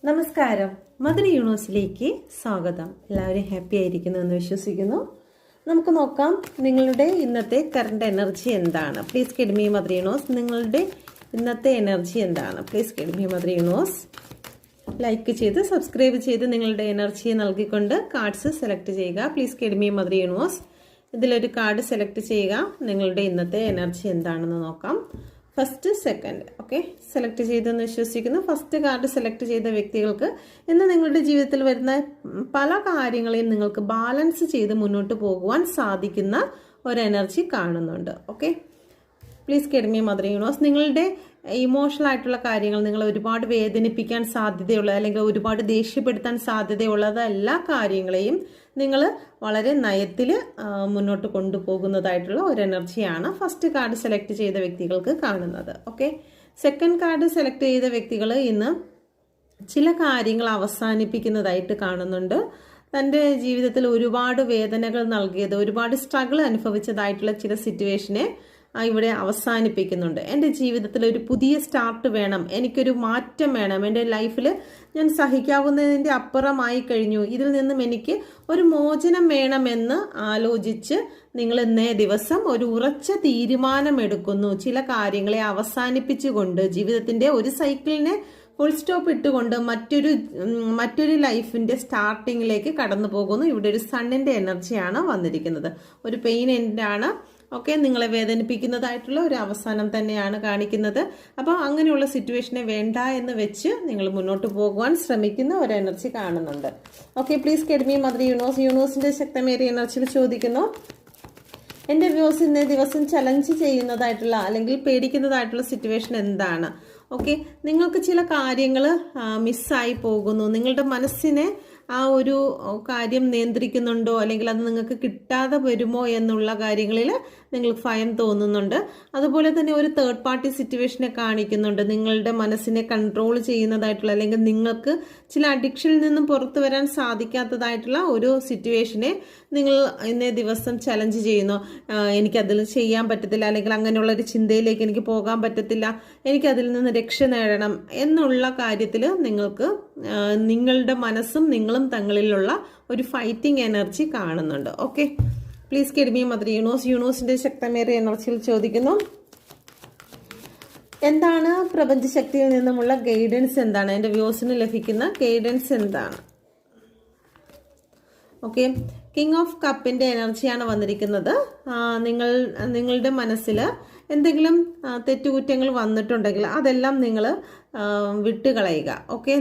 നമസ്കാരം. മദർ യൂണിവേഴ്സിലേക്ക് സ്വാഗതം. എല്ലാവരും ഹാപ്പി ആയിരിക്കുന്നു എന്ന് വിശ്വസിക്കുന്നു. നമുക്ക് നോക്കാം നിങ്ങളുടെ ഇന്നത്തെ കറണ്ട് എനർജി എന്താണ്. Please give me mother universe. നിങ്ങളുടെ ഇന്നത്തെ എനർജി എന്താണ്? Please give me mother universe. Like ചെയ്ത് സബ്സ്ക്രൈബ് ചെയ്ത് നിങ്ങളുടെ എനർജിയെ നൽകിക്കൊണ്ട് കാർഡ്സ് സെലക്ട് ചെയ്യുക. Please give me mother universe. ഇതിലൊരു കാർഡ് സെലക്ട് ചെയ്യുക. നിങ്ങളുടെ ഇന്നത്തെ എനർജി എന്താണെന്ന് നോക്കാം. ഫസ്റ്റ് സെക്കൻഡ് ഓക്കെ സെലക്ട് ചെയ്തെന്ന് വിശ്വസിക്കുന്നു. ഫസ്റ്റ് കാർഡ് സെലക്ട് ചെയ്ത വ്യക്തികൾക്ക് ഇന്ന് നിങ്ങളുടെ ജീവിതത്തിൽ വരുന്ന പല കാര്യങ്ങളെയും നിങ്ങൾക്ക് ബാലൻസ് ചെയ്ത് മുന്നോട്ട് പോകുവാൻ സാധിക്കുന്ന ഒരു എനർജി കാണുന്നുണ്ട്. Okay please give me mother universe. നിങ്ങളുടെ ഇമോഷണൽ ആയിട്ടുള്ള കാര്യങ്ങൾ നിങ്ങൾ ഒരുപാട് വേദനിപ്പിക്കാൻ സാധ്യതയുള്ള അല്ലെങ്കിൽ ഒരുപാട് ദേഷ്യപ്പെടുത്താൻ സാധ്യതയുള്ളത് എല്ലാ കാര്യങ്ങളെയും നിങ്ങൾ വളരെ നയത്തിൽ മുന്നോട്ട് കൊണ്ടുപോകുന്നതായിട്ടുള്ള ഒരു എനർജിയാണ് ഫസ്റ്റ് കാർഡ് സെലക്ട് ചെയ്ത വ്യക്തികൾക്ക് കാണുന്നത്. ഓക്കെ സെക്കൻഡ് കാർഡ് സെലക്ട് ചെയ്ത വ്യക്തികൾ ഇന്ന് ചില കാര്യങ്ങൾ അവസാനിപ്പിക്കുന്നതായിട്ട് കാണുന്നുണ്ട്. തൻ്റെ ജീവിതത്തിൽ ഒരുപാട് വേദനകൾ നൽകിയത്, ഒരുപാട് സ്ട്രഗിൾ അനുഭവിച്ചതായിട്ടുള്ള ചില സിറ്റുവേഷനെ ഇവിടെ അവസാനിപ്പിക്കുന്നുണ്ട്. എൻ്റെ ജീവിതത്തിൽ ഒരു പുതിയ സ്റ്റാർട്ട് വേണം, എനിക്കൊരു മാറ്റം വേണം, എൻ്റെ ലൈഫിൽ ഞാൻ സഹിക്കാവുന്നതിൻ്റെ അപ്പുറമായി കഴിഞ്ഞു, ഇതിൽ നിന്നും എനിക്ക് ഒരു മോചനം വേണമെന്ന് ആലോചിച്ച് നിങ്ങൾ ഇന്നേ ദിവസം ഒരു ഉറച്ച തീരുമാനമെടുക്കുന്നു. ചില കാര്യങ്ങളെ അവസാനിപ്പിച്ചുകൊണ്ട് ജീവിതത്തിൻ്റെ ഒരു സൈക്കിളിനെ ഫുൾ സ്റ്റോപ്പ് ഇട്ടുകൊണ്ട് മറ്റൊരു ലൈഫിന്റെ സ്റ്റാർട്ടിങ്ങിലേക്ക് കടന്നു പോകുന്നു. ഇവിടെ ഒരു സണ്ണിന്റെ എനർജിയാണ് വന്നിരിക്കുന്നത്. ഒരു പെയിൻ എൻഡാണ്. ഓക്കെ നിങ്ങളെ വേദനിപ്പിക്കുന്നതായിട്ടുള്ള ഒരു അവസാനം തന്നെയാണ് കാണിക്കുന്നത്. അപ്പോൾ അങ്ങനെയുള്ള സിറ്റുവേഷനെ വേണ്ട എന്ന് വെച്ച് നിങ്ങൾ മുന്നോട്ട് പോകുവാൻ ശ്രമിക്കുന്ന ഒരു എനർജി കാണുന്നുണ്ട്. Okay please give me mother universe. യൂണിവേഴ്സിന്റെ ശക്തമേറിയ എനർജിയിൽ ചോദിക്കുന്നു, എൻ്റെ വ്യൂസ് ഇന്നേ ദിവസം ചലഞ്ച് ചെയ്യുന്നതായിട്ടുള്ള അല്ലെങ്കിൽ പേടിക്കുന്നതായിട്ടുള്ള സിറ്റുവേഷൻ എന്താണ്? ഓക്കെ നിങ്ങൾക്ക് ചില കാര്യങ്ങൾ മിസ്സായി പോകുന്നു. നിങ്ങളുടെ മനസ്സിനെ ആ ഒരു കാര്യം നിയന്ത്രിക്കുന്നുണ്ടോ അല്ലെങ്കിൽ അത് നിങ്ങൾക്ക് കിട്ടാതെ വരുമോ എന്നുള്ള കാര്യങ്ങളിൽ നിങ്ങൾക്ക് ഭയം തോന്നുന്നുണ്ട്. അതുപോലെ തന്നെ ഒരു തേർഡ് പാർട്ടി സിറ്റുവേഷനെ കാണിക്കുന്നുണ്ട്. നിങ്ങളുടെ മനസ്സിനെ കൺട്രോൾ ചെയ്യുന്നതായിട്ടുള്ള അല്ലെങ്കിൽ നിങ്ങൾക്ക് ചില അഡിക്ഷനിൽ നിന്നും പുറത്തു വരാൻ സാധിക്കാത്തതായിട്ടുള്ള ഒരു സിറ്റുവേഷനെ നിങ്ങൾ ഇന്നേ ദിവസം ചലഞ്ച് ചെയ്യുന്നു. എനിക്കതിൽ ചെയ്യാൻ പറ്റത്തില്ല അല്ലെങ്കിൽ അങ്ങനെയുള്ള ഒരു ചിന്തയിലേക്ക് എനിക്ക് പോകാൻ പറ്റത്തില്ല, എനിക്കതിൽ നിന്ന് രക്ഷ നേടണം എന്നുള്ള കാര്യത്തിൽ നിങ്ങൾക്ക് നിങ്ങളുടെ മനസ്സും നിങ്ങളും തങ്ങളിലുള്ള ഒരു ഫൈറ്റിംഗ് എനർജി കാണുന്നുണ്ട്. Okay please give me mother universe. യൂണിവേഴ്സിന്റെ ശക്തമേറിയ എനർജിയിൽ ചോദിക്കുന്നു, എന്താണ് പ്രപഞ്ചശക്തിയിൽ നിന്നുമുള്ള ഗൈഡൻസ് എന്താണ്? എൻ്റെ വ്യൂസിന് ലഭിക്കുന്ന ഗൈഡൻസ് എന്താണ്? ഓക്കെ കിങ് ഓഫ് കപ്പിന്റെ എനർജിയാണ് വന്നിരിക്കുന്നത്. നിങ്ങളുടെ മനസ്സിൽ എന്തെങ്കിലും തെറ്റുകുറ്റങ്ങൾ വന്നിട്ടുണ്ടെങ്കിൽ അതെല്ലാം നിങ്ങൾ വിട്ടുകളയുക. ഓക്കെ